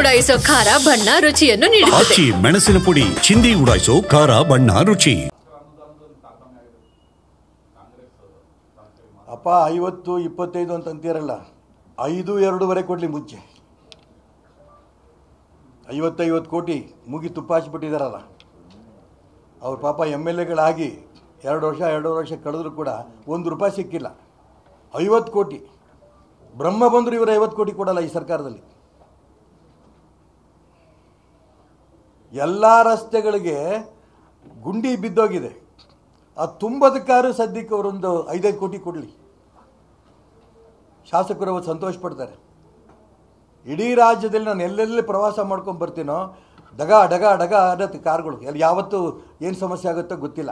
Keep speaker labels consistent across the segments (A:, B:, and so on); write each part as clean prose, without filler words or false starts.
A: ಉಡಾಯಿಸೋ ಖಾರ ಬಣ್ಣ ರುಚಿಯನ್ನು ನೀಡುತ್ತದೆ.
B: ಮೆಣಸಿನ ಪುಡಿ ಚಿಂದಿ ಉಡಾಯಿಸೋ ಖಾರ ಬಣ್ಣ ರುಚಿ.
C: ಅಪ್ಪ 50, 25 ಅಂತ ಅಂತೀರಲ್ಲ, 5, 2.5 ಕೊಡ್ಲಿ ಮುಂಚೆ 50 ಕೋಟಿ ಮುಗಿ ತುಪ್ಪ ಹಚ್ಬಿಟ್ಟಿದಾರಲ್ಲ ಅವ್ರ ಪಾಪ MLAಗಳಾಗಿ 2 ವರ್ಷ ಕಳೆದ್ರು ಕೂಡ ₹1 ಸಿಕ್ಕಿಲ್ಲ. 50 ಕೋಟಿ ಬ್ರಹ್ಮ ಬಂದರು, ಇವರು 50 ಕೋಟಿ ಕೊಡಲ್ಲ ಈ ಸರ್ಕಾರದಲ್ಲಿ. ಎಲ್ಲ ರಸ್ತೆಗಳಿಗೆ ಗುಂಡಿ ಬಿದ್ದೋಗಿದೆ. ಆ ತುಂಬೋದಕ್ಕಾದ್ರೂ ಸದ್ಯಕ್ಕೆ ಅವರೊಂದು 5 ಕೋಟಿ ಕೊಡಲಿ. ಶಾಸಕರು ಅವತ್ತು ಸಂತೋಷ ಪಡ್ತಾರೆ. ಇಡೀ ರಾಜ್ಯದಲ್ಲಿ ನಾನು ಎಲ್ಲೆಲ್ಲಿ ಪ್ರವಾಸ ಮಾಡ್ಕೊಂಡು ಬರ್ತೀನೋ ಡಗ ಡಗ ಡಗ ಅನ್ನತ್ತೆ ಕಾರ್ಗಳು. ಎಲ್ಲಿ ಯಾವತ್ತೂ ಏನು ಸಮಸ್ಯೆ ಆಗುತ್ತೋ ಗೊತ್ತಿಲ್ಲ.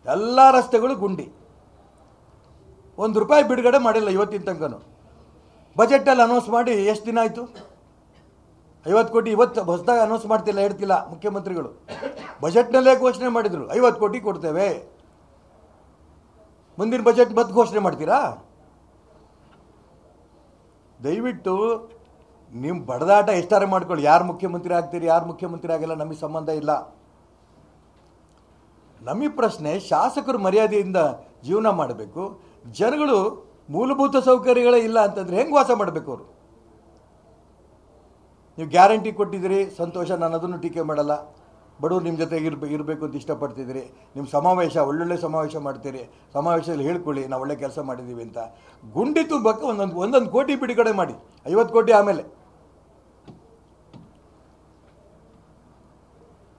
C: ಎಲ್ಲ ರಸ್ತೆಗಳು ಗುಂಡಿ. ₹1 ಬಿಡುಗಡೆ ಮಾಡಿಲ್ಲ ಇವತ್ತಿನ ತನಕನೂ. ಬಜೆಟಲ್ಲಿ ಅನೌನ್ಸ್ ಮಾಡಿ ಎಷ್ಟು ದಿನ ಆಯಿತು? 50 ಕೋಟಿ ಇವತ್ತು ಹೊಸದಾಗಿ ಅನೌನ್ಸ್ ಮಾಡ್ತಿಲ್ಲ, ಹೇಳ್ತಿಲ್ಲ ಮುಖ್ಯಮಂತ್ರಿಗಳು. ಬಜೆಟ್ನಲ್ಲೇ ಘೋಷಣೆ ಮಾಡಿದರು 50 ಕೋಟಿ ಕೊಡ್ತೇವೆ. ಮುಂದಿನ ಬಜೆಟ್ ಮತ್ತೆ ಘೋಷಣೆ ಮಾಡ್ತೀರಾ? ದಯವಿಟ್ಟು ನಿಮ್ಮ ಬಡದಾಟ ಎಷ್ಟಾರೆ ಮಾಡ್ಕೊಳ್ಳಿ. ಯಾರು ಮುಖ್ಯಮಂತ್ರಿ ಆಗ್ತೀರಿ, ಯಾರು ಮುಖ್ಯಮಂತ್ರಿ ಆಗಲ್ಲ, ನಮಗೆ ಸಂಬಂಧ ಇಲ್ಲ. ನಮಗೆ ಪ್ರಶ್ನೆ, ಶಾಸಕರು ಮರ್ಯಾದೆಯಿಂದ ಜೀವನ ಮಾಡಬೇಕು. ಜನಗಳು ಮೂಲಭೂತ ಸೌಕರ್ಯಗಳೇ ಇಲ್ಲ ಅಂತಂದರೆ ಹೆಂಗೆ ವಾಸ ಮಾಡಬೇಕು ಅವರು? ನೀವು ಗ್ಯಾರಂಟಿ ಕೊಟ್ಟಿದ್ದೀರಿ, ಸಂತೋಷ, ನಾನು ಅದನ್ನು ಟೀಕೆ ಮಾಡಲ್ಲ. ಬಡವರು ನಿಮ್ಮ ಜೊತೆಗೆ ಇರಬೇಕು ಅಂತ ಇಷ್ಟಪಡ್ತಿದ್ದೀರಿ. ನಿಮ್ಮ ಸಮಾವೇಶ ಒಳ್ಳೊಳ್ಳೆ ಸಮಾವೇಶ ಮಾಡ್ತೀರಿ. ಸಮಾವೇಶದಲ್ಲಿ ಹೇಳ್ಕೊಳ್ಳಿ ನಾವು ಒಳ್ಳೆ ಕೆಲಸ ಮಾಡಿದ್ದೀವಿ ಅಂತ. ಗುಂಡಿ ತುಂಬಕ್ಕೆ ಒಂದೊಂದು ಕೋಟಿ ಬಿಡುಗಡೆ ಮಾಡಿ. 50 ಕೋಟಿ ಆಮೇಲೆ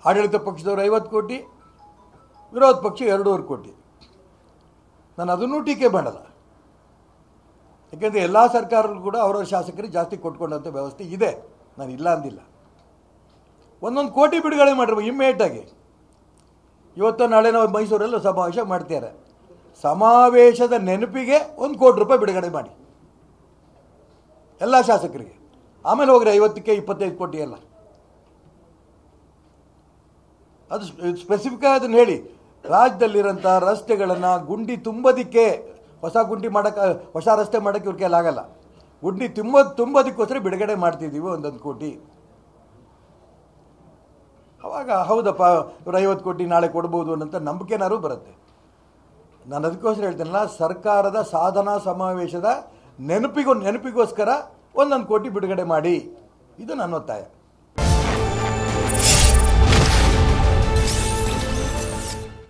C: ಆಡಳಿತ ಪಕ್ಷದವರು 50 ಕೋಟಿ, ವಿರೋಧ ಪಕ್ಷ 2.5 ಕೋಟಿ. ನಾನು ಅದನ್ನೂ ಟೀಕೆ ಮಾಡಲ್ಲ. ಯಾಕೆಂದರೆ ಎಲ್ಲ ಸರ್ಕಾರಗಳು ಕೂಡ ಅವರವ್ರ ಶಾಸಕರಿಗೆ ಜಾಸ್ತಿ ಕೊಟ್ಕೊಂಡಂಥ ವ್ಯವಸ್ಥೆ ಇದೆ, ನಾನು ಇಲ್ಲ ಅಂದಿಲ್ಲ. 1 ಕೋಟಿ ಬಿಡುಗಡೆ ಮಾಡಿರ್ಬೋದು ಇಮ್ಮಿಡಿಯೇಟಾಗಿ. ಇವತ್ತು ನಾಳೆ ನಾವು ಮೈಸೂರಲ್ಲಿ ಸಮಾವೇಶ ಮಾಡ್ತಾರೆ. ಸಮಾವೇಶದ ನೆನಪಿಗೆ ₹1 ಕೋಟಿ ಬಿಡುಗಡೆ ಮಾಡಿ ಎಲ್ಲ ಶಾಸಕರಿಗೆ. ಆಮೇಲೆ ಹೋಗ್ರಿ 50ಕ್ಕೆ 25 ಕೋಟಿ ಎಲ್ಲ. ಅದು ಸ್ಪೆಸಿಫಿಕ್ ಆಗಿ ಅದನ್ನು ಹೇಳಿ. ರಾಜ್ಯದಲ್ಲಿರೋಂಥ ರಸ್ತೆಗಳನ್ನು ಗುಂಡಿ ತುಂಬೋದಕ್ಕೆ, ಹೊಸ ಗುಂಡಿ ಮಾಡೋಕ್ಕೆ, ಹೊಸ ರಸ್ತೆ ಮಾಡೋಕ್ಕೆ ಇವ್ರ ಕೈಲಾಗಲ್ಲ. ಗುಂಡಿ ತುಂಬೋದಕ್ಕೋಸ್ಕರ ಬಿಡುಗಡೆ ಮಾಡ್ತಿದ್ದೀವಿ 1 ಕೋಟಿ. ಅವಾಗ ಹೌದಪ್ಪ ಇವರು 50 ಕೋಟಿ ನಾಳೆ ಕೊಡ್ಬೋದು ಅನ್ನೋಂಥ ನಂಬಿಕೆನಾರು ಬರುತ್ತೆ. ನಾನು ಅದಕ್ಕೋಸ್ಕರ ಹೇಳ್ತೇನಲ್ಲ, ಸರ್ಕಾರದ ಸಾಧನಾ ಸಮಾವೇಶದ ನೆನಪಿಗೋಸ್ಕರ 1 ಕೋಟಿ ಬಿಡುಗಡೆ ಮಾಡಿ, ಇದು ನನ್ನ ಒತ್ತಾಯ.